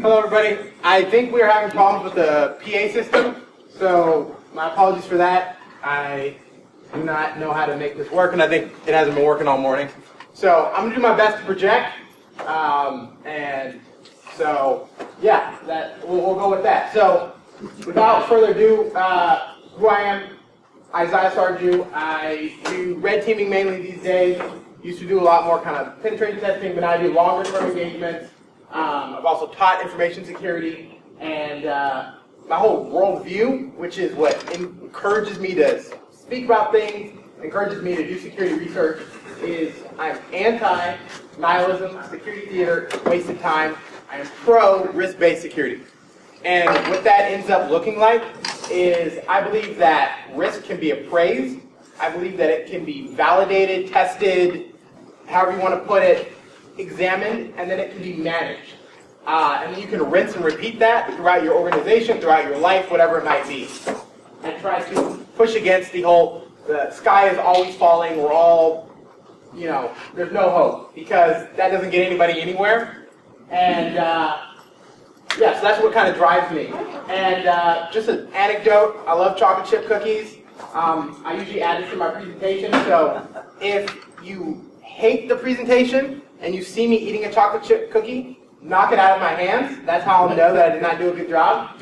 Hello, everybody. I think we're having problems with the PA system, so my apologies for that. I do not know how to make this work, and I think it hasn't been working all morning. So I'm going to do my best to project, and so yeah, we'll go with that. So without further ado, who I am, Isaiah Sarju. I do red teaming mainly these days. Used to do a lot more kind of penetration testing, but now I do longer term engagements. I've also taught information security, and my whole worldview, which is what encourages me to speak about things, encourages me to do security research, is I'm anti-nihilism, security theater, wasted time. I am pro-risk-based security. And what that ends up looking like is I believe that risk can be appraised. I believe that it can be validated, tested, however you want to put it, examined, and then it can be managed. And then you can rinse and repeat that throughout your organization, throughout your life, whatever it might be. And try to push against the whole, the sky is always falling, we're all, there's no hope, because that doesn't get anybody anywhere. And yeah, so that's what kind of drives me. And just an anecdote, I love chocolate chip cookies. I usually add it to my presentation, so if you hate the presentation and you see me eating a chocolate chip cookie, knock it out of my hands. That's how I'll know that I did not do a good job.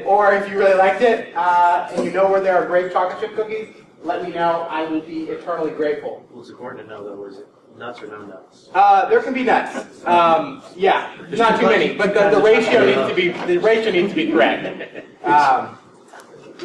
Or if you really liked it and you know where there are great chocolate chip cookies, let me know. I will be eternally grateful. Well, it's important to know, though, is it nuts or no nuts? There can be nuts. Yeah, not too many, but the ratio needs to be correct.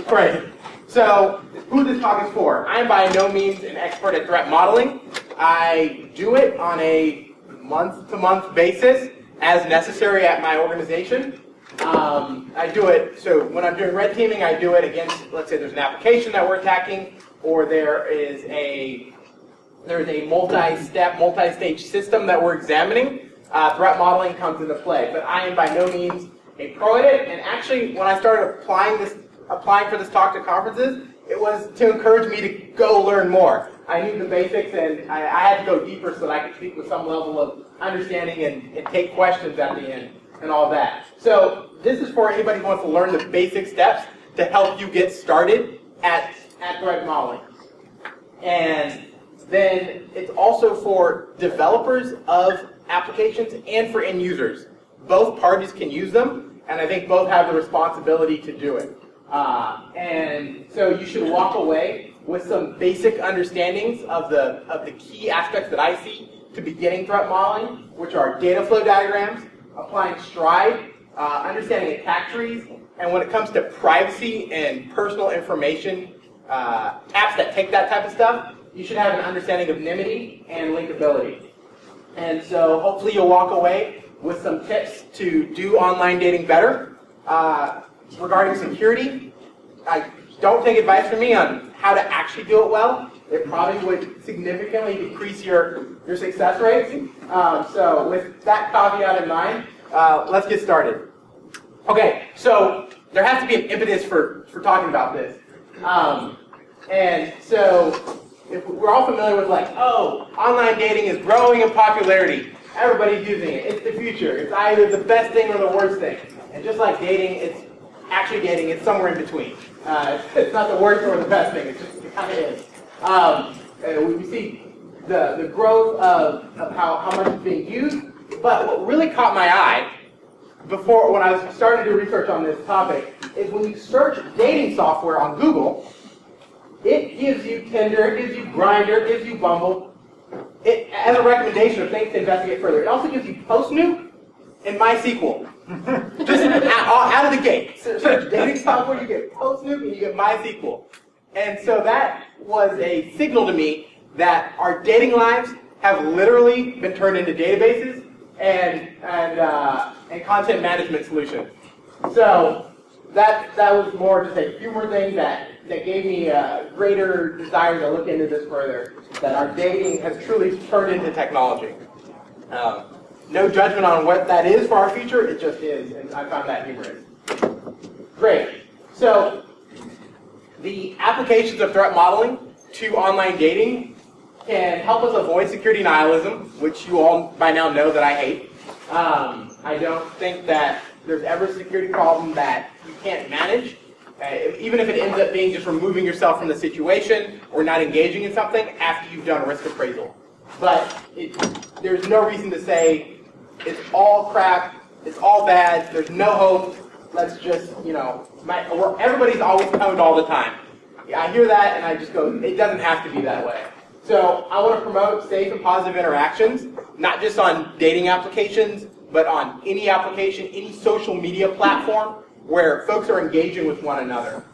Great. So, who this talk is for? I am by no means an expert at threat modeling. I do it on a month-to-month basis as necessary at my organization. I do it, so when I'm doing red teaming, I do it against, let's say there's an application that we're attacking, or there is a multi-step, multi-stage system that we're examining. Threat modeling comes into play, but I am by no means a pro at it, and actually when I started applying for this talk to conferences, it was to encourage me to go learn more. I knew the basics, and I had to go deeper so that I could speak with some level of understanding and take questions at the end and all that. So this is for anybody who wants to learn the basic steps to help you get started at threat modeling. And then it's also for developers of applications and for end users. Both parties can use them, and I think both have the responsibility to do it. And so you should walk away with some basic understandings of the key aspects that I see to beginning threat modeling, which are data flow diagrams, applying stride, understanding attack trees, and when it comes to privacy and personal information, apps that take that type of stuff, you should have an understanding of NIMITY and linkability. And so hopefully you'll walk away with some tips to do online dating better. Regarding security, don't take advice from me on how to actually do it well. It probably would significantly decrease your success rates. So with that caveat in mind, let's get started. Okay, so there has to be an impetus for talking about this. And so if we're all familiar with online dating is growing in popularity. Everybody's using it. It's the future. It's either the best thing or the worst thing. And just like dating, it's actually dating, it's somewhere in between. It's not the worst or the best thing, it kind of is. We see the growth of how much it's being used, but what really caught my eye when I was starting to do research on this topic is when you search dating software on Google, it gives you Tinder, it gives you Grindr, it gives you Bumble. It as a recommendation of things to investigate further. It also gives you PostNuke and MySQL. Just out of the gate. Search dating software, you get PostNuke and you get MySQL. And so that was a signal to me that our dating lives have literally been turned into databases and content management solutions. So that was more just a few more things that gave me a greater desire to look into this further, that our dating has truly turned into technology. No judgment on what that is for our future, it just is, and I found that humorous. Great. So, the applications of threat modeling to online dating can help us avoid security nihilism, which you all by now know that I hate. I don't think that there's ever a security problem that you can't manage, even if it ends up being just removing yourself from the situation or not engaging in something after you've done a risk appraisal. But there's no reason to say it's all crap, it's all bad, there's no hope, let's just, everybody's always owned all the time. I hear that and I just go, it doesn't have to be that way. So I want to promote safe and positive interactions, not just on dating applications, but on any application, any social media platform where folks are engaging with one another.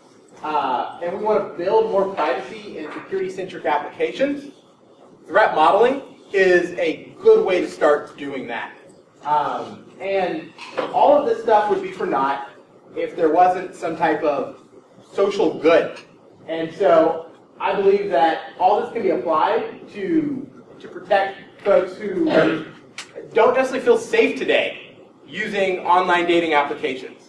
And we want to build more privacy and security-centric applications. Threat modeling is a good way to start doing that. And all of this stuff would be for naught if there wasn't some type of social good. And so I believe that all this can be applied to protect folks who don't necessarily feel safe today using online dating applications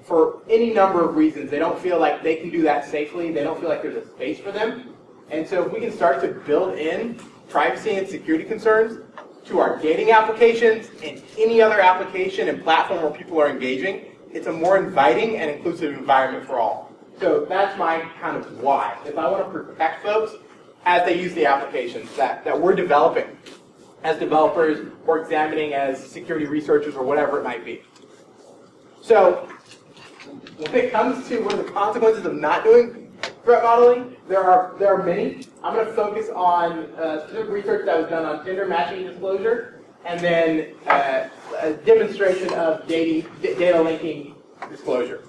for any number of reasons. They don't feel like they can do that safely. They don't feel like there's a space for them. And so if we can start to build in privacy and security concerns to our dating applications and any other application and platform where people are engaging, it's a more inviting and inclusive environment for all. So that's my kind of why. If I want to protect folks as they use the applications that we're developing as developers or examining as security researchers or whatever it might be. So when it comes to what are the consequences of not doing threat modeling, there are many. I'm going to focus on specific research that was done on Tinder matching disclosure, and then a demonstration of data linking disclosure.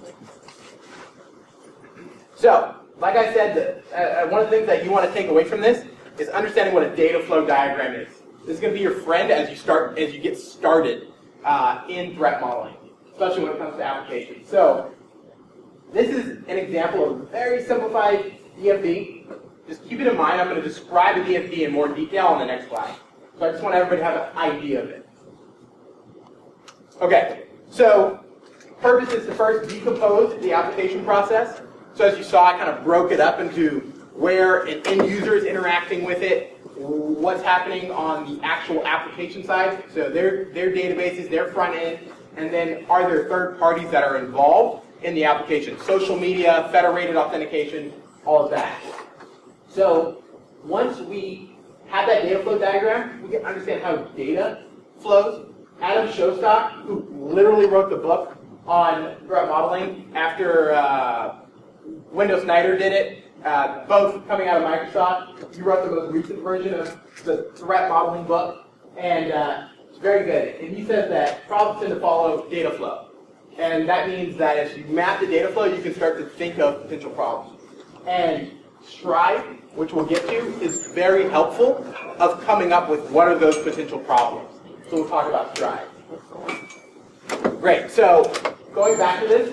So, like I said, one of the things that you want to take away from this is understanding what a data flow diagram is. This is going to be your friend as you get started in threat modeling, especially when it comes to applications. So, this is an example of a very simplified DFD. Just keep it in mind, I'm going to describe a DFD in more detail on the next slide. So I just want everybody to have an idea of it. Okay, so purpose is to first decompose the application process. So as you saw, I kind of broke it up into where an end user is interacting with it, what's happening on the actual application side, so their databases, their front end, and then are there third parties that are involved in the application, social media, federated authentication, all of that. So once we have that data flow diagram, we can understand how data flows. Adam Showstock, who literally wrote the book on threat modeling after Wendell Snyder did it, both coming out of Microsoft. He wrote the most recent version of the threat modeling book, and it's very good. And he says that problems tend to follow data flow. And that means that as you map the data flow, you can start to think of potential problems. And Strive, which we'll get to, is very helpful of coming up with what are those potential problems. So we'll talk about Strive. Great. So going back to this,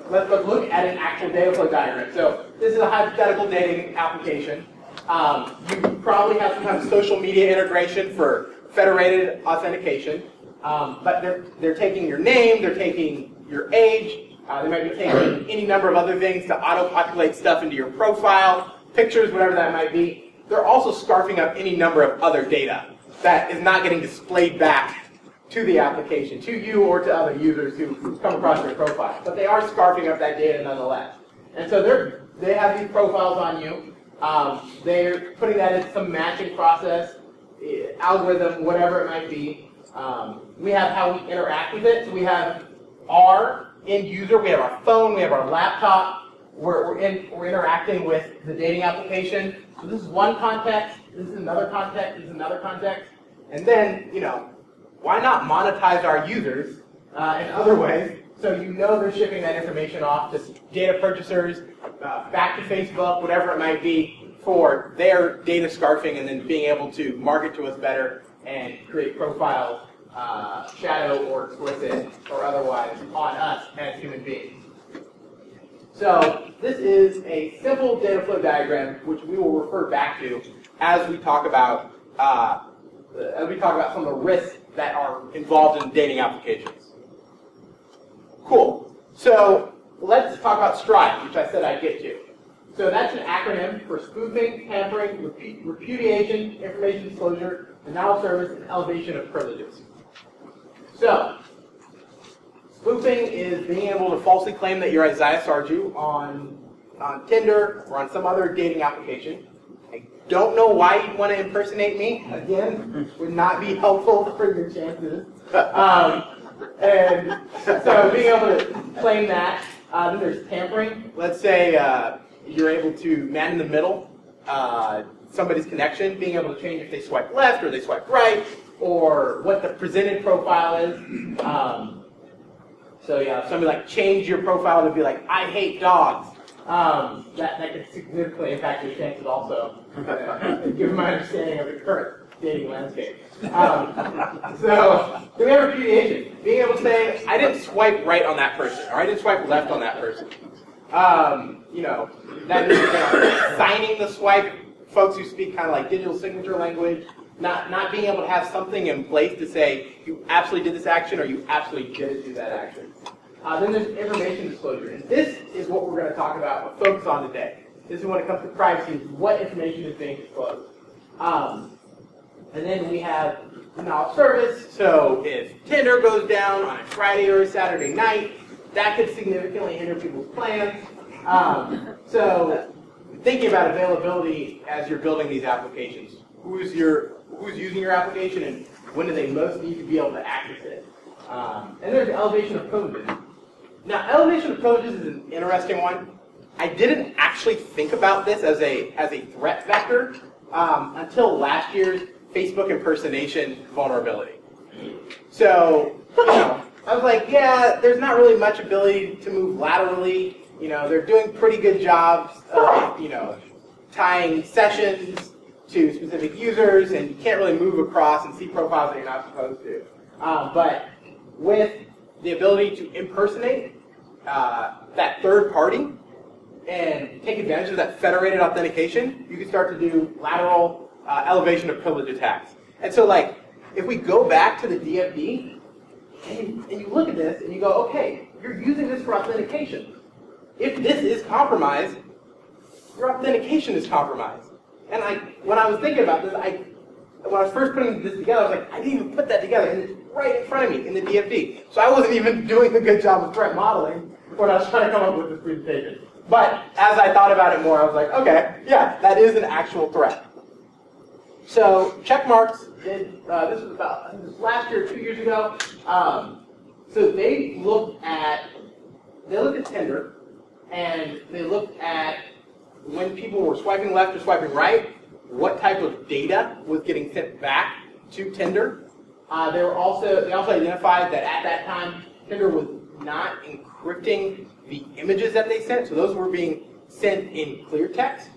let's look at an actual data flow diagram. So this is a hypothetical dating application. You probably have some kind of social media integration for federated authentication. But they're taking your name, they're taking your age, they might be taking any number of other things to auto-populate stuff into your profile, pictures, whatever that might be. They're also scarfing up any number of other data that is not getting displayed back to the application, to you or to other users who come across your profile. But they are scarfing up that data nonetheless. And so they have these profiles on you. They're putting that into some matching process, algorithm, whatever it might be. We have how we interact with it. So we have our end user, we have our phone, we have our laptop. We're interacting with the dating application. So this is one context, this is another context, this is another context. And then, why not monetize our users in other ways so you know they're shipping that information off to data purchasers, back to Facebook, whatever it might be, for their data scarfing and then being able to market to us better and create profiles, shadow or explicit or otherwise, on us as human beings. So this is a simple data flow diagram which we will refer back to as we talk about some of the risks that are involved in dating applications. Cool. So let's talk about Strive, which I said I'd get to. So that's an acronym for spoofing, tampering, repudiation, information disclosure, denial of service, and elevation of privileges. So, spoofing is being able to falsely claim that you're Isaiah Sarju on Tinder or on some other dating application. I don't know why you'd want to impersonate me. Again, would not be helpful for your chances. And so being able to claim that. Then there's tampering. Let's say you're able to man in the middle somebody's connection, being able to change if they swipe left or they swipe right, or what the presented profile is. So yeah, if somebody like change your profile to be like, I hate dogs, that could significantly impact your chances also, given my understanding of the current dating landscape. So then we have repudiation. Being able to say, I didn't swipe right on that person, or I didn't swipe left on that person. That means signing the swipe, folks who speak kind of like digital signature language, not being able to have something in place to say you absolutely did this action or you absolutely didn't do that action. Then there's information disclosure, and this is what we're going to talk about, but focus on today. This is when it comes to privacy, what information is being disclosed. And then we have denial of service, so if Tinder goes down on a Friday or a Saturday night, that could significantly hinder people's plans. So thinking about availability as you're building these applications. Who's using your application and when do they most need to be able to access it? And there's elevation of privileges. Now, elevation of privileges is an interesting one. I didn't actually think about this as a threat vector until last year's Facebook impersonation vulnerability. So, I was like, yeah, there's not really much ability to move laterally. They're doing pretty good jobs of, tying sessions to specific users, and you can't really move across and see profiles that you're not supposed to. But with the ability to impersonate that third party and take advantage of that federated authentication, you can start to do lateral elevation of privilege attacks. And so, if we go back to the DFD, and you look at this, and you go, okay, you're using this for authentication. If this is compromised, your authentication is compromised. And when I was thinking about this, when I was first putting this together, I was like, I didn't even put that together, and it's right in front of me in the DFD. So I wasn't even doing a good job of threat modeling when I was trying to come up with this presentation. But as I thought about it more, I was like, okay, yeah, that is an actual threat. So Checkmarks did, this was about, I think this was last year, 2 years ago. So they looked at Tinder, and they looked at when people were swiping left or swiping right, what type of data was getting sent back to Tinder. They also identified that at that time, Tinder was not encrypting the images that they sent, so those were being sent in clear text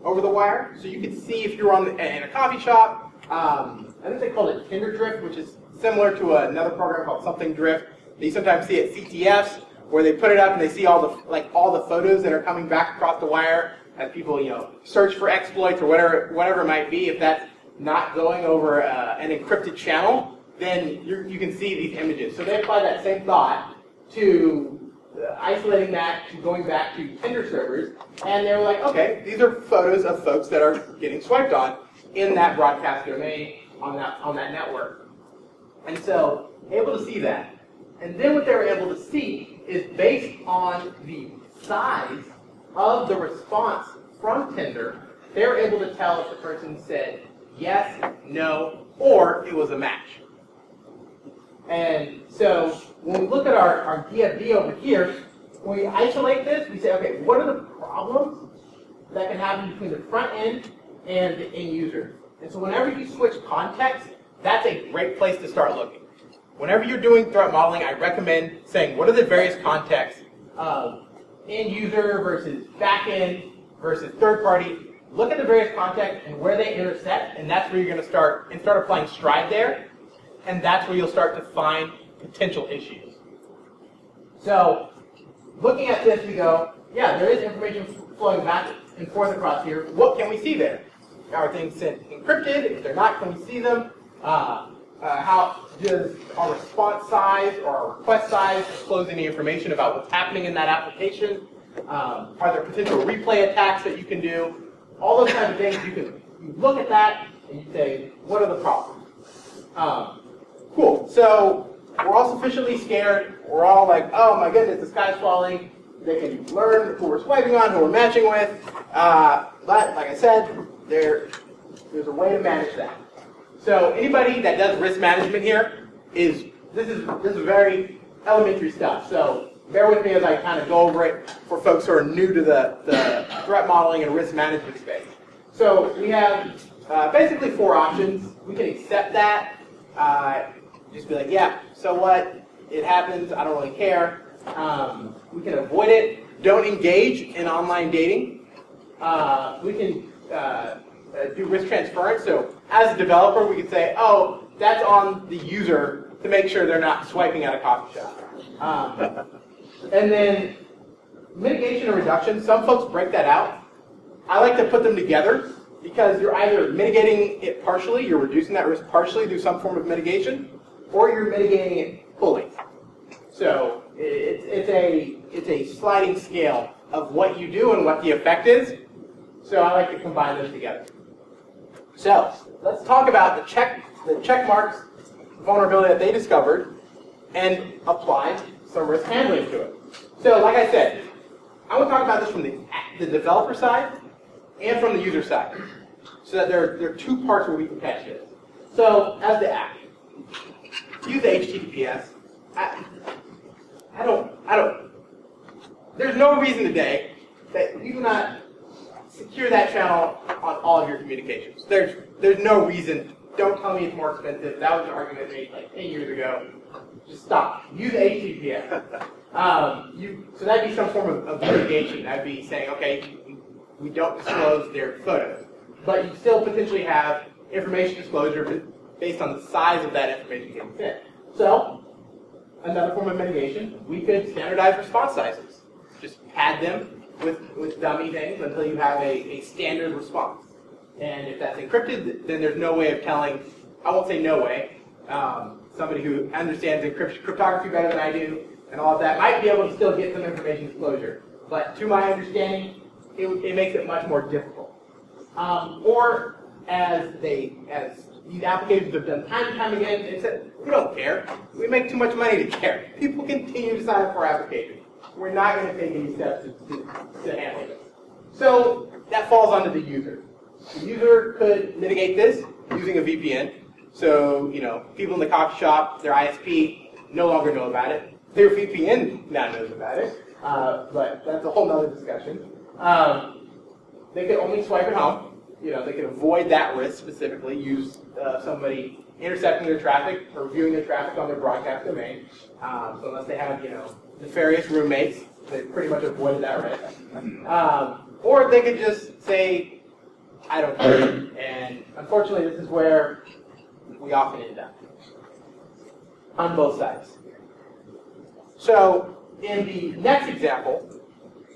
over the wire. So you could see if you were in a coffee shop. I think they called it Tinder Drift, which is similar to another program called Something Drift. You sometimes see at CTFs where they put it up and they see all the photos that are coming back across the wire as people search for exploits or whatever it might be. If that's not going over an encrypted channel, then you can see these images. So they applied that same thought to isolating that to going back to Tinder servers, and they were like, okay, these are photos of folks that are getting swiped on in that broadcast domain on that network. And so able to see that. And then what they were able to see is based on the size of the response from Tinder, they were able to tell if the person said yes, no, or it was a match. And so when we look at our DFD over here, when we isolate this, we say, okay, what are the problems that can happen between the front end and the end user? And so whenever you switch context, that's a great place to start looking. Whenever you're doing threat modeling, I recommend saying, what are the various contexts of end user versus back end versus third party? Look at the various contexts and where they intersect, and that's where you're going to start applying stride there. And that's where you'll start to find potential issues. So, looking at this, we go, yeah, there is information flowing back and forth across here. What can we see there? Are things sent encrypted? If they're not, can we see them? How does our response size or our request size disclose any information about what's happening in that application? Are there potential replay attacks that you can do? All those kinds of things, you look at that and you say, what are the problems? Cool. So we're all sufficiently scared. We're all like, oh my goodness, the sky's falling. They can learn who we're swiping on, who we're matching with. But like I said, there's a way to manage that. So anybody that does risk management here this is very elementary stuff. So bear with me as I kind of go over it for folks who are new to the threat modeling and risk management space. So we have basically 4 options. We can accept that. Just be like, yeah, so what? It happens. I don't really care. We can avoid it. Don't engage in online dating. We can do risk transference. So as a developer, we can say, oh, that's on the user to make sure they're not swiping at a coffee shop. And then mitigation and reduction. Some folks break that out. I like to put them together because you're either mitigating it partially, you're reducing that risk partially through some form of mitigation, or you're mitigating it fully. So it's a sliding scale of what you do and what the effect is. So I like to combine those together. So let's talk about the Checkmarks vulnerability that they discovered and apply some risk handling to it. So like I said, I want to talk about this from the developer side and from the user side, so that there are 2 parts where we can catch this. So as the app, use HTTPS. I don't. There's no reason today that you do not secure that channel on all of your communications. There's no reason. Don't tell me it's more expensive. That was an argument made like 10 years ago. Just stop. Use HTTPS. So that'd be some form of mitigation. That'd be saying, okay, we don't disclose their photos, but you still potentially have information disclosure based on the size of that information getting sent. So another form of mitigation, we could standardize response sizes. Just pad them with dummy things until you have a standard response. And if that's encrypted, then there's no way of telling, I won't say no way, somebody who understands cryptography better than I do and all of that might be able to still get some information disclosure. But to my understanding, it makes it much more difficult. Or as these applications have done time and time again, they said, we don't care. We make too much money to care. People continue to sign up for our applications. We're not going to take any steps to handle this. So that falls onto the user. The user could mitigate this using a VPN. So, people in the coffee shop, their ISP, no longer know about it. Their VPN now knows about it. But that's a whole other discussion. They could only swipe at home. They could avoid that risk specifically, use somebody intercepting their traffic or viewing their traffic on their broadcast domain. So unless they have, nefarious roommates, they pretty much avoided that risk. Or they could just say, I don't care. And unfortunately, this is where we often end up. On both sides. So in the next example,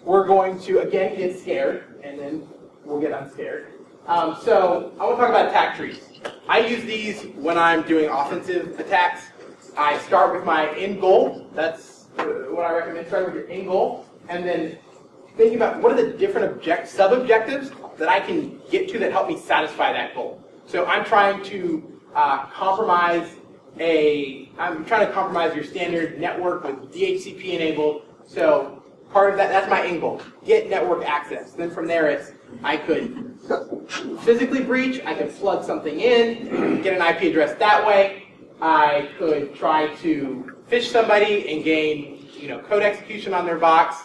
we're going to, again, get scared, and then we'll get unscared. So I want to talk about attack trees. I use these when I'm doing offensive attacks. I start with my end goal. That's what I recommend, starting with your end goal, and then thinking about what are the different sub-objectives that I can get to that help me satisfy that goal. So I'm trying to compromise your standard network with DHCP enabled. So part of that's my end goal. Get network access. Then from there, I could physically breach. I could plug something in, get an IP address that way. I could try to phish somebody and gain, code execution on their box.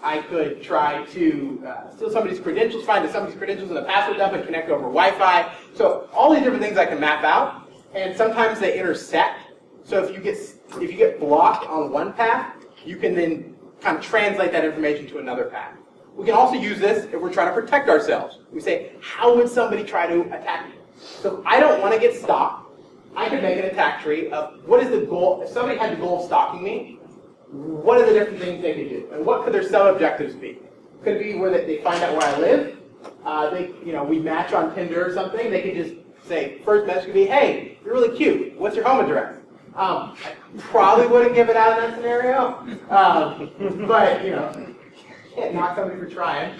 I could try to steal somebody's credentials, find somebody's credentials in the password dump and connect over Wi-Fi. So all these different things I can map out, and sometimes they intersect. So if you get blocked on one path, you can then kind of translate that information to another path. We can also use this if we're trying to protect ourselves. We say, how would somebody try to attack me? So if I don't want to get stalked, I could make an attack tree of what is the goal. If somebody had the goal of stalking me, what are the different things they could do? And what could their sub-objectives be? Could it be where they find out where I live? We match on Tinder or something. They could just say, first message could be, hey, you're really cute. What's your home address? I probably wouldn't give it out in that scenario. But, can't knock somebody for trying.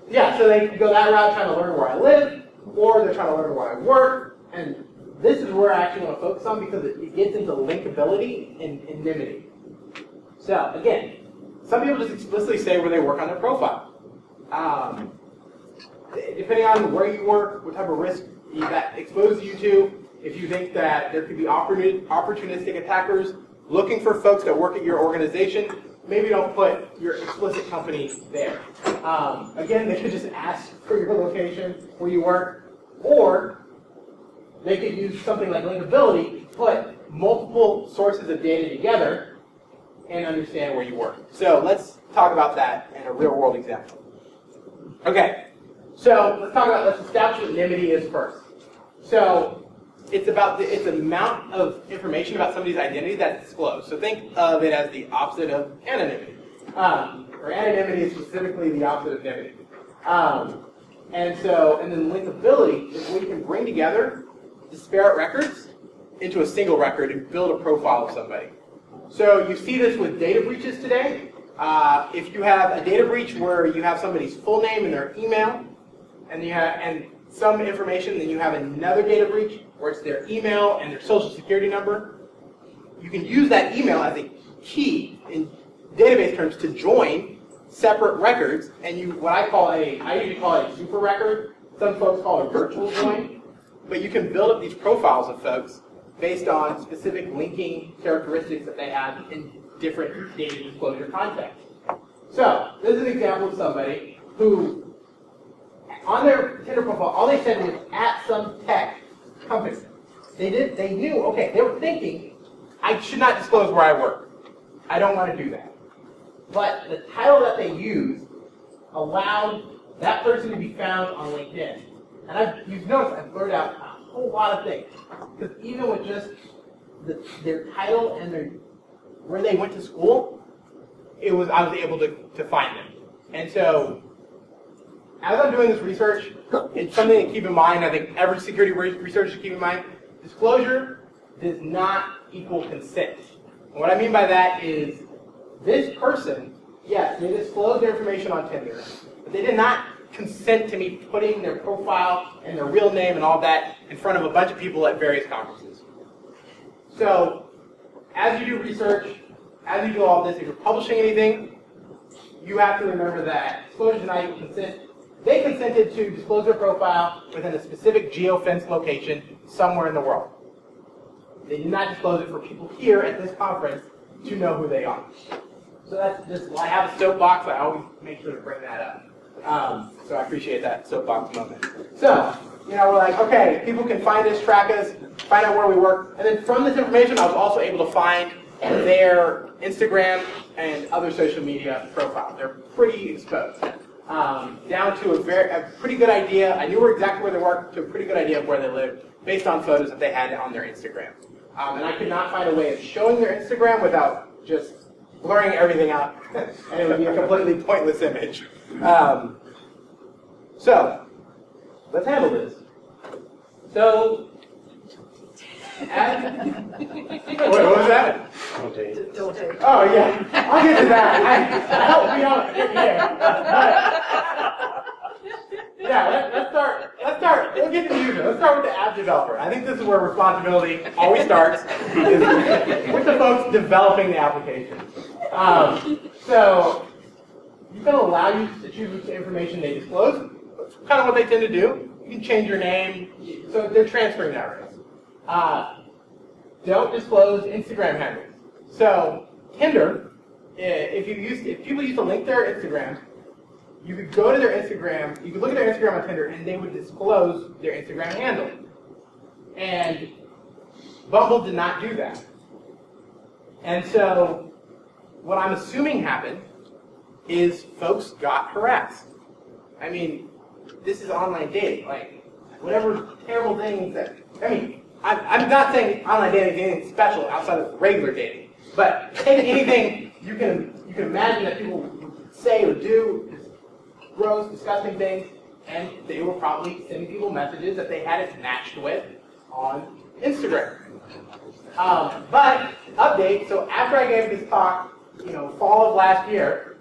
Yeah, so they can go that route trying to learn where I live, or they're trying to learn where I work, And this is where I actually want to focus on because it gets into linkability and anonymity. So again, some people just explicitly say where they work on their profile. Depending on where you work, what type of risk that exposes you to, if you think that there could be opportunistic attackers looking for folks that work at your organization, maybe don't put your explicit company there. Again, they could just ask for your location, where you work, or they could use something like linkability to put multiple sources of data together and understand where you work. So let's talk about that in a real-world example. Okay, so let's establish what anonymity is first. So it's about it's the amount of information about somebody's identity that's disclosed. So think of it as the opposite of anonymity. Or anonymity is specifically the opposite of anonymity. And then linkability is when you can bring together disparate records into a single record and build a profile of somebody. So you see this with data breaches today. If you have a data breach where you have somebody's full name and their email, and some information, then you have another data breach where it's their email and their social security number. You can use that email as a key in database terms to join separate records, and I usually call it a super record. Some folks call it a virtual join. But you can build up these profiles of folks based on specific linking characteristics that they have in different data disclosure contexts. So this is an example of somebody who, on their Tinder profile, all they said was at some tech company. They knew, okay, they were thinking, I should not disclose where I work. I don't want to do that. But the title that they used allowed that person to be found on LinkedIn. And you've noticed I've blurred out a whole lot of things. Because even with just their title and where they went to school, I was able to find them. And so, as I'm doing this research, it's something to keep in mind. I think every security researcher should keep in mind. Disclosure does not equal consent. And what I mean by that is, this person, yes, they disclosed their information on Tinder, but they did not consent to me putting their profile and their real name and all that in front of a bunch of people at various conferences. So, as you do research, as you do all this, if you're publishing anything, you have to remember that disclosure does not equal consent. They consented to disclose their profile within a specific geofence location somewhere in the world. They did not disclose it for people here at this conference to know who they are. So that's just, I have a soapbox, I always make sure to bring that up. So I appreciate that soapbox moment. So, we're like, okay, people can find us, track us, find out where we work. And then from this information, I was also able to find their Instagram and other social media profiles. They're pretty exposed. Down to a pretty good idea. I knew exactly where they worked, to a pretty good idea of where they lived, based on photos that they had on their Instagram. And I could not find a way of showing their Instagram without just blurring everything out, and it would be a completely pointless image. So, let's handle this. So, wait, what was that? Don't take. Oh, yeah. I'll get to that. Help me out here. Yeah, let's start. We'll get to the user. Let's start with the app developer. I think this is where responsibility always starts, is with the folks developing the application. So, you can allow users to choose which information they disclose. That's kind of what they tend to do. You can change your name. So they're transferring that risk. Don't disclose Instagram handles. So Tinder, if people used to link their Instagram, you could go to their Instagram, you could look at their Instagram on Tinder, and they would disclose their Instagram handle. And Bumble did not do that. And so what I'm assuming happened is folks got harassed. I mean, this is online dating. Like, whatever terrible things that, I'm not saying online dating is anything special outside of regular dating, but take anything you can imagine that people would say or do, gross, disgusting things, and they were probably sending people messages that they had it matched with on Instagram. But, update, so after I gave this talk, fall of last year,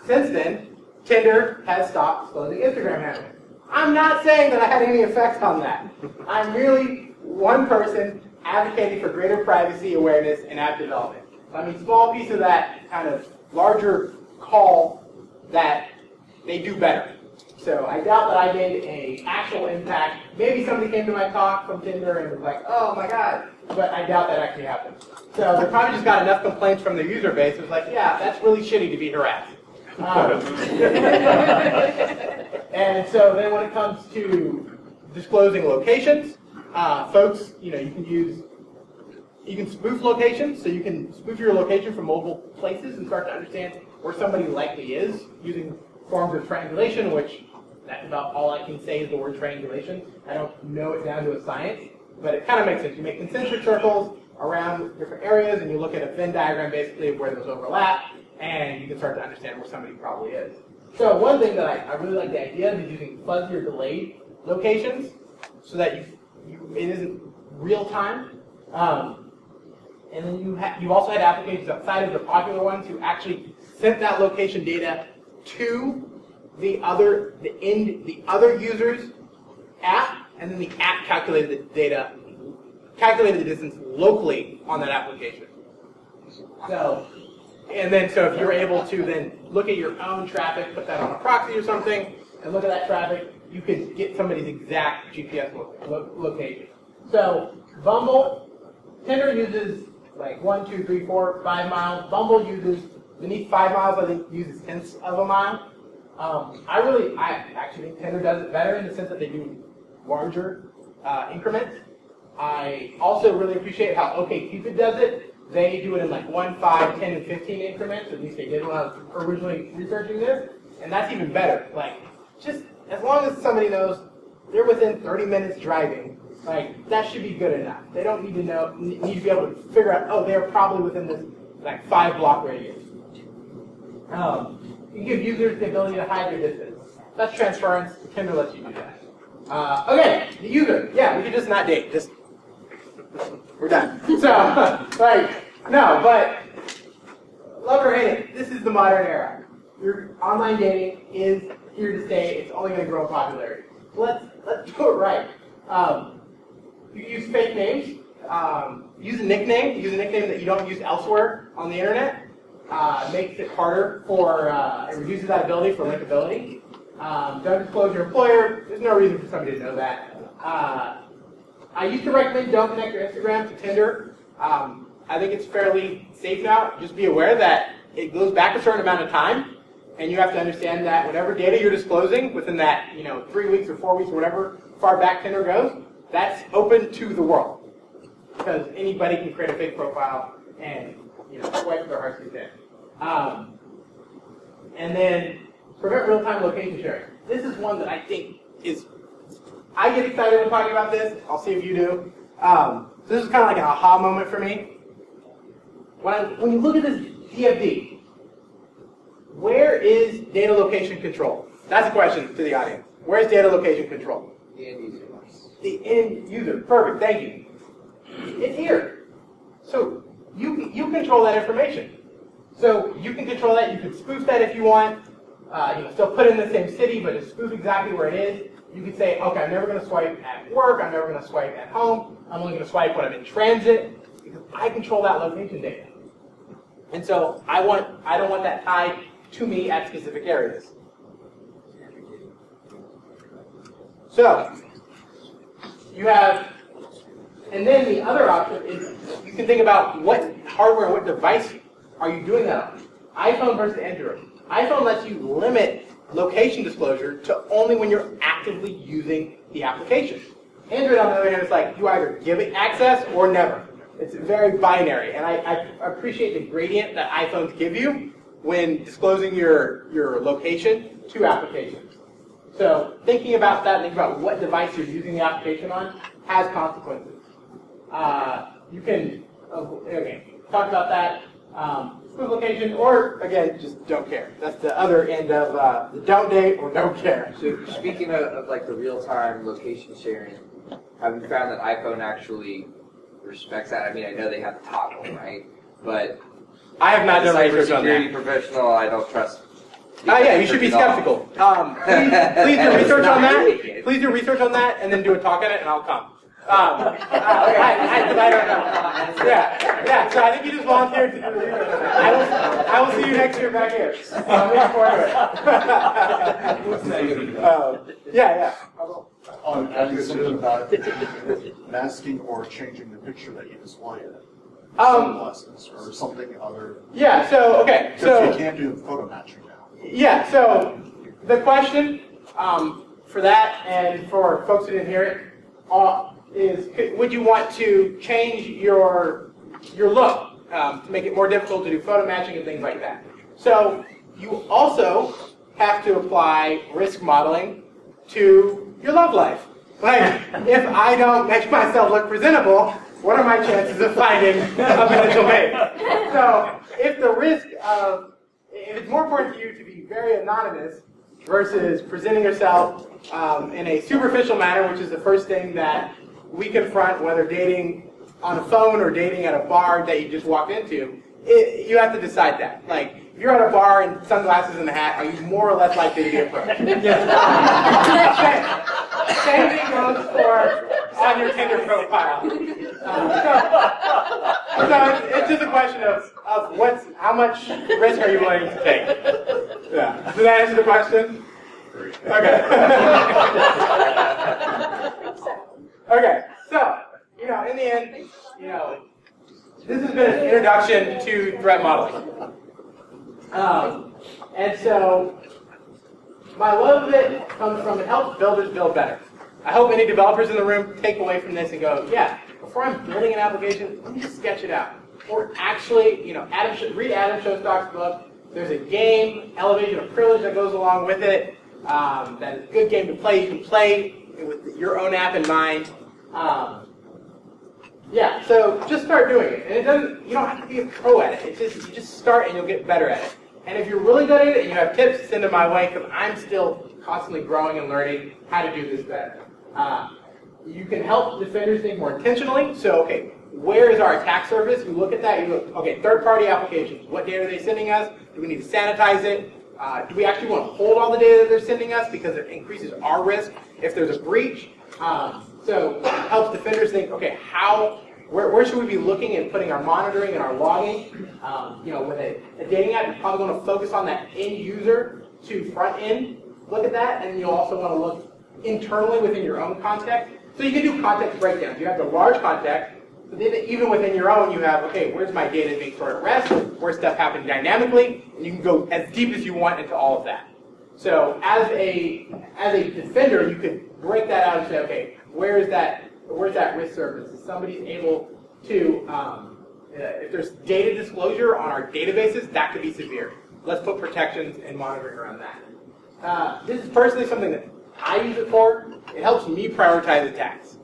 since then, Tinder has stopped disclosing Instagram handles. I'm not saying that I had any effect on that. I'm merely one person advocating for greater privacy awareness in app development. I mean, small piece of that kind of larger call that they do better. So I doubt that I made an actual impact. Maybe somebody came to my talk from Tinder and was like, oh my God, but I doubt that actually happened. So they probably just got enough complaints from their user base. It was like, yeah, that's really shitty to be harassed. And so then when it comes to disclosing locations, folks, you can spoof locations, so you can spoof your location from multiple places and start to understand where somebody likely is using forms of triangulation, which that's about all I can say is the word triangulation. I don't know it down to a science, but it kind of makes sense. You make concentric circles around different areas, and you look at a Venn diagram basically of where those overlap, and you can start to understand where somebody probably is. So one thing that I really like the idea of is using fuzzy or delayed locations so that it isn't real time. And then you've also had applications outside of the popular ones who actually sent that location data to the other user's app, and then the app calculated the distance locally on that application. So if you're able to then look at your own traffic, put that on a proxy or something, and look at that traffic, you could get somebody's exact GPS location. So Tinder uses like 1, 2, 3, 4, 5 miles. Bumble uses, beneath 5 miles, I think, uses tenths of a mile. I actually think Tinder does it better in the sense that they do larger increments. I also really appreciate how OkCupid does it. They do it in like 1, 5, 10, and 15 increments. At least they did when I was originally researching this. And that's even better. Like, just as long as somebody knows they're within 30 minutes driving, like, that should be good enough. They don't need to be able to figure out, oh, they're probably within this like 5-block radius. You give users the ability to hide their distance. That's transference. Tinder lets you do that. Okay, the user. Yeah, we could just not date. We're done. So, no, but love or hate it, this is the modern era. Your online dating is here to stay. It's only going to grow in popularity. Let's do it right. You use fake names. Use a nickname that you don't use elsewhere on the internet. Makes it harder it reduces that ability for linkability. Don't disclose your employer. There's no reason for somebody to know that. I used to recommend don't connect your Instagram to Tinder. I think it's fairly safe now. Just be aware that it goes back a certain amount of time, and you have to understand that whatever data you're disclosing within that 3 weeks or 4 weeks or whatever far back Tinder goes, that's open to the world. Because anybody can create a fake profile and swipe their heart's content. And then prevent real-time location sharing. This is one that I think is, I get excited when talking about this. I'll see if you do. So this is kind of like an aha moment for me. When you look at this DFD, where is data location control? That's a question to the audience. Where's data location control? The end user. The end user. Perfect. Thank you. It's here. So you control that information. So you can control that. You can spoof that if you want. Still put it in the same city, but just spoof exactly where it is. You could say, okay, I'm never going to swipe at work. I'm never going to swipe at home. I'm only going to swipe when I'm in transit because I control that location data. And so I don't want that tied to me at specific areas. So you have, and then the other option is you can think about what hardware, what device are you doing that on? iPhone versus Android. iPhone lets you limit location disclosure to only when you're actively using the application. Android, on the other hand, is like you either give it access or never. It's very binary, and I appreciate the gradient that iPhones give you when disclosing your location to applications. So thinking about that, thinking about what device you're using the application on has consequences. You can, talk about that. Spoof location, or again, just don't care. That's the other end of the don't date or don't care. So speaking of like the real-time location sharing, have you found that iPhone actually respects that? I mean, I know they have the toggle, right? But I have not done research on that. Cybersecurity professional, I don't trust Yeah, you should be skeptical. Please do research on that. Please do research on that, and then do a talk on it, and I'll come. I don't know. Yeah. So I think you just volunteered to do the research on that. I will see you next year back here. I'm looking forward to it. Yeah. Have you considered about masking or changing the picture that you display in sunglasses or something other? Yeah. So okay. So you can't do photo matching now. Yeah. So the question for that and for folks who didn't hear it is: would you want to change your look to make it more difficult to do photo matching and things like that? So you also have to apply risk modeling to your love life. Like, if I don't make myself look presentable, what are my chances of finding a potential mate? So if it's more important to you to be very anonymous versus presenting yourself in a superficial manner, which is the first thing that we confront, whether dating on a phone or dating at a bar that you just walked into, you have to decide that. Like, if you're at a bar in sunglasses and a hat, are you more or less likely to be approached? Same thing goes for on your Tinder profile. So it's just a question of how much risk are you willing to take? Yeah. Does that answer the question? Okay. Okay. So, in the end, this has been an introduction to threat modeling. And so, my love of it comes from it helps builders build better. I hope any developers in the room take away from this and go, yeah, before I'm building an application, let me just sketch it out. Or actually, read Adam Showstock's book. There's a game, Elevation of Privilege, that goes along with it. That is a good game to play. You can play with your own app in mind. Yeah, so just start doing it. And you don't have to be a pro at it. You just start and you'll get better at it. And if you're really good at it and you have tips, send them my way, because I'm still constantly growing and learning how to do this better. You can help defenders think more intentionally. So, okay, where is our attack surface? You look at that, you look, okay, third-party applications. What data are they sending us? Do we need to sanitize it? Do we actually want to hold all the data that they're sending us because it increases our risk if there's a breach? So it helps defenders think, okay, where should we be looking and putting our monitoring and our logging? With a dating app, you're probably going to focus on that end user to front end. Look at that, and you'll also want to look internally within your own context. So you can do context breakdowns. You have the large context, but then even within your own, you have, okay, where's my data being stored at rest? Where's stuff happening dynamically? And you can go as deep as you want into all of that. So as a defender, you could break that out and say, okay, where's that risk surface? Is somebody able to, if there's data disclosure on our databases, that could be severe. Let's put protections and monitoring around that. This is personally something that I use it for. It helps me prioritize attacks.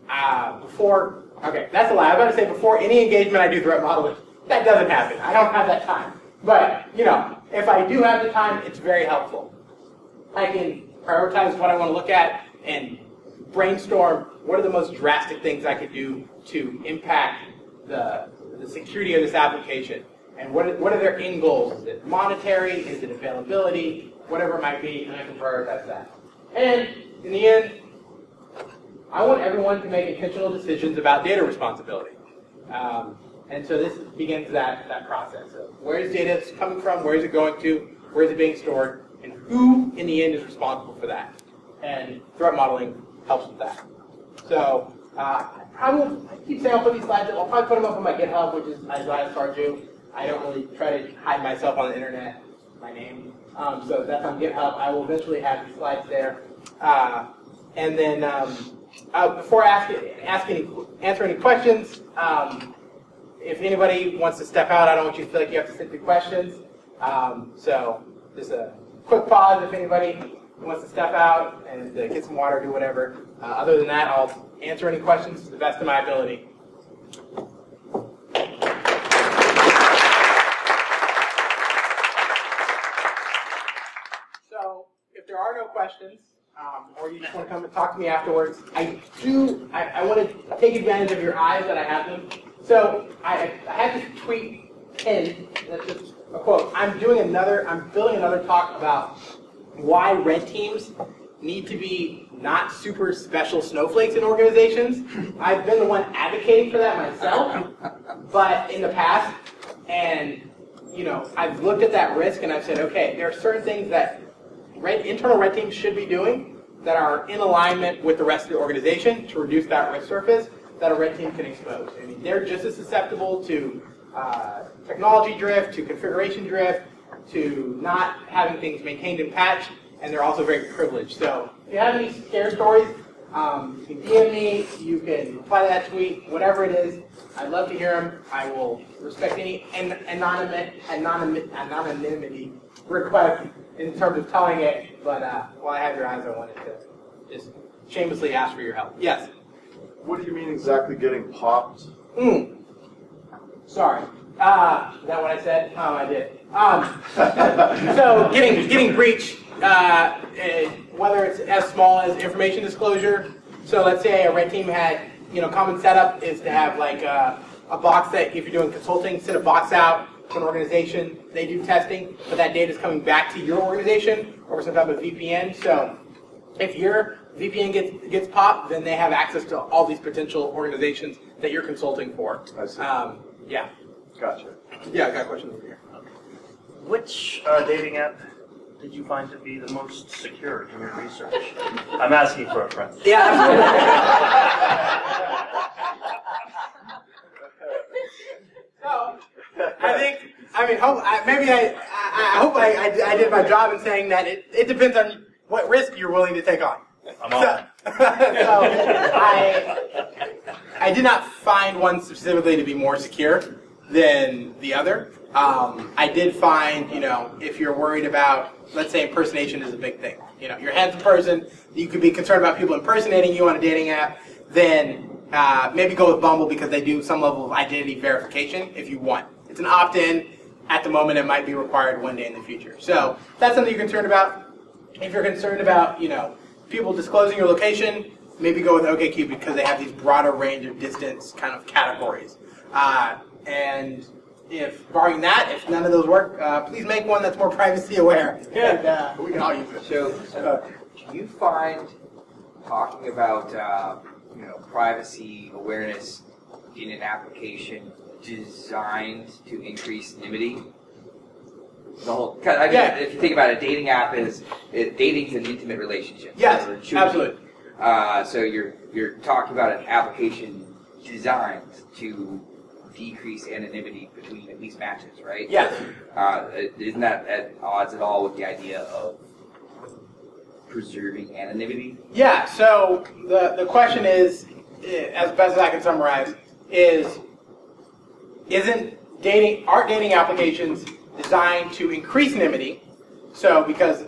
Okay, that's a lie. I'm about to say before any engagement I do threat modeling. That doesn't happen. I don't have that time. But, if I do have the time, it's very helpful. I can prioritize what I want to look at and brainstorm what are the most drastic things I could do to impact the security of this application. And what are their end goals? Is it monetary? Is it availability? Whatever it might be, and I can prioritize that. And in the end, I want everyone to make intentional decisions about data responsibility. And so this begins that process of where is data coming from, where is it going to, where is it being stored, and who in the end is responsible for that. And threat modeling helps with that. So I keep saying I'll put these slides up. I'll probably put them up on my GitHub, which is Sarju. I don't really try to hide myself on the internet, my name. So that's on GitHub. I will eventually have these slides there. And then before I answer any questions, if anybody wants to step out, I don't want you to feel like you have to sit through questions. So just a quick pause if anybody wants to step out and get some water, do whatever. Other than that, I'll answer any questions to the best of my ability. So if there are no questions, or you just want to come and talk to me afterwards, I want to take advantage of your eyes that I have them. So I had this tweet pinned, that's just a quote. I'm building another talk about why red teams need to be not super special snowflakes in organizations. I've been the one advocating for that myself, but in the past, and I've looked at that risk and I've said, okay, there are certain things that internal red teams should be doing that are in alignment with the rest of the organization to reduce that risk surface that a red team can expose. I mean, they're just as susceptible to technology drift, to configuration drift, to not having things maintained and patched, and they're also very privileged. So if you have any scare stories, you can DM me, you can reply to that tweet, whatever it is. I'd love to hear them. I will respect any anonymity request in terms of telling it, but while I have your eyes, I wanted to just shamelessly ask for your help. Yes? What do you mean exactly getting popped? Sorry. Is that what I said? Oh, I did. So getting breached, whether it's as small as information disclosure. So let's say a red team had, common setup is to have like a box that if you're doing consulting, send a box out to an organization. They do testing, but that data is coming back to your organization over some type of VPN. So if your VPN gets popped, then they have access to all these potential organizations that you're consulting for. I see. Yeah. Gotcha. Yeah, I got a question over here. Which dating app did you find to be the most secure in your research? I'm asking for a friend. Yeah, absolutely. So, I hope I did my job in saying that it depends on what risk you're willing to take on. I'm on. So I did not find one specifically to be more secure than the other. I did find, if you're worried about, let's say impersonation is a big thing. You're a handsome person, you could be concerned about people impersonating you on a dating app, then maybe go with Bumble because they do some level of identity verification if you want. It's an opt-in. At the moment, it might be required one day in the future. So that's something you're concerned about. If you're concerned about, people disclosing your location, maybe go with OkCupid because they have these broader range of distance kind of categories. And if barring that, if none of those work, please make one that's more privacy aware. And we can all use it. So do you find talking about privacy awareness in an application designed to increase NIMity? If you think about it, dating app dating's an intimate relationship. Yes, absolutely. So you're talking about an application designed to decrease anonymity between at least matches, right? Yes. Isn't that at odds at all with the idea of preserving anonymity? Yeah, so the question is, as best as I can summarize, aren't dating applications designed to increase anonymity? So because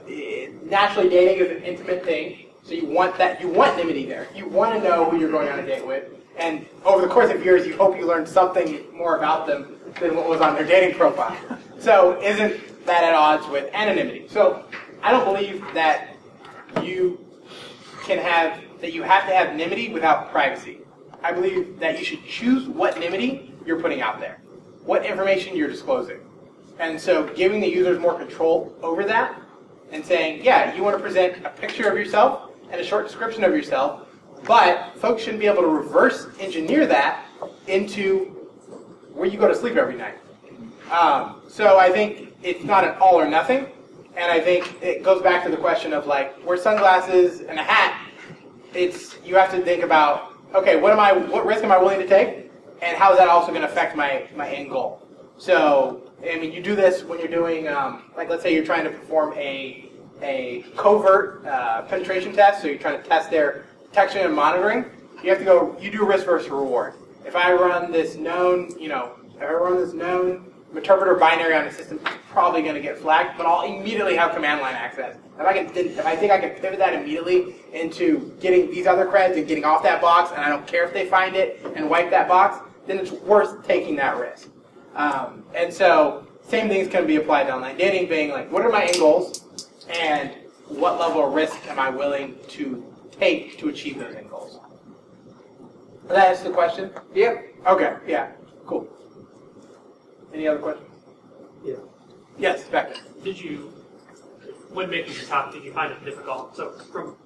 naturally dating is an intimate thing, so you want anonymity there. You want to know who you're going on a date with, and over the course of years, you hope you learned something more about them than what was on their dating profile. So isn't that at odds with anonymity? So I don't believe that you have to have anonymity without privacy. I believe that you should choose what anonymity you're putting out there, what information you're disclosing. And so giving the users more control over that and saying, yeah, you want to present a picture of yourself and a short description of yourself, but folks shouldn't be able to reverse engineer that into where you go to sleep every night. So I think it's not an all or nothing. And I think it goes back to the question of wear sunglasses and a hat. You have to think about, okay, what risk am I willing to take? And how is that also going to affect my end goal? So, you do this when you're doing, let's say you're trying to perform a covert penetration test, so you're trying to test their detection and monitoring. You do risk versus reward. If I run this known interpreter binary on the system, it's probably going to get flagged, but I'll immediately have command line access. If I think I can pivot that immediately into getting these other creds and getting off that box, and I don't care if they find it and wipe that box, then it's worth taking that risk. And so, same things can be applied to online dating, being what are my end goals, and what level of risk am I willing to take to achieve those end goals? Does that answer the question? Yeah. Okay, yeah, cool. Any other questions? Yeah. Yes, Becca. Did you, when making the topic, did you find it difficult? So from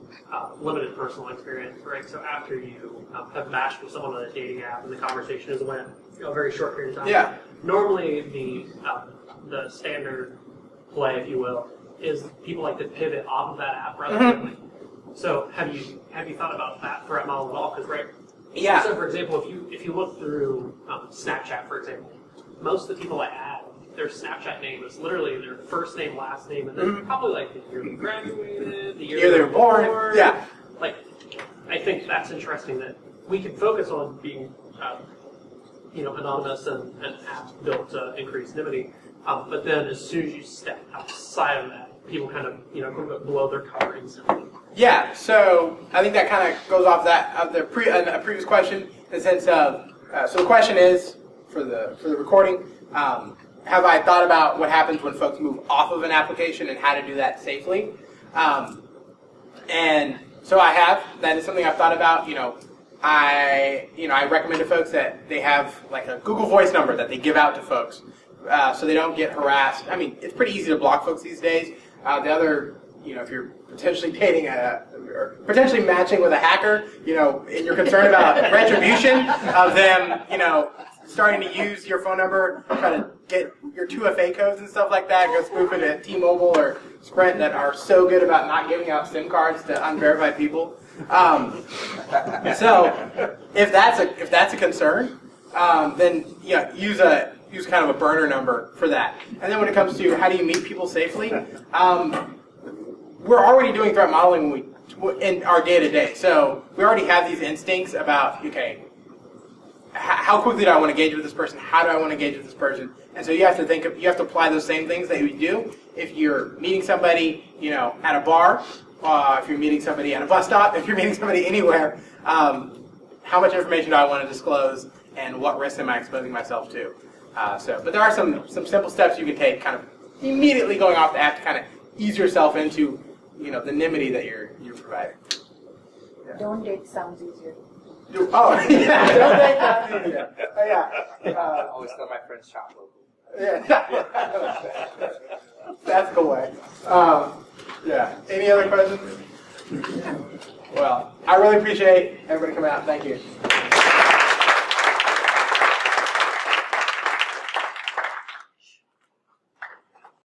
limited personal experience, right? So after you have matched with someone on a dating app and the conversation has went a very short period of time. Yeah. Normally the standard play, if you will, is people like to pivot off of that app rather quickly. So have you thought about that threat model at all? Because Yeah. So for example, if you look through Snapchat, for example, most of the people I add, their Snapchat name is literally their first name, last name, and then probably like the year they graduated, the year they were born. Yeah. Like, I think that's interesting that we can focus on being, anonymous and an app built to increase anonymity. But then as soon as you step outside of that, people kind of, quote unquote, blow their cover instantly. Yeah, so I think that kind of goes off that of the previous question in the sense of so the question is for the recording. Have I thought about what happens when folks move off of an application and how to do that safely? And so I have. That is something I've thought about. I recommend to folks that they have like a Google Voice number that they give out to folks so they don't get harassed. I mean, it's pretty easy to block folks these days. The other, if you're potentially dating or potentially matching with a hacker, and you're concerned about retribution of them, starting to use your phone number, trying to get your 2FA codes and stuff like that, go spoof it at T-Mobile or Sprint that are so good about not giving out SIM cards to unverified people. So if that's a concern, then use kind of a burner number for that. And then when it comes to how do you meet people safely, we're already doing threat modeling in our day-to-day. So we already have these instincts about, okay, how quickly do I want to engage with this person? How do I want to engage with this person? And so you have to apply those same things that you would do if you're meeting somebody, at a bar, if you're meeting somebody at a bus stop, if you're meeting somebody anywhere. How much information do I want to disclose, and what risks am I exposing myself to? But there are some simple steps you can take, kind of immediately going off the app to kind of ease yourself into, the anonymity that you're providing. Yeah. Don't date sounds easier. Oh, yeah. Don't date sounds easier. Oh, yeah. Always tell my friends shop local. Yeah. That's the way. Yeah. Any other questions? Well, I really appreciate everybody coming out. Thank you.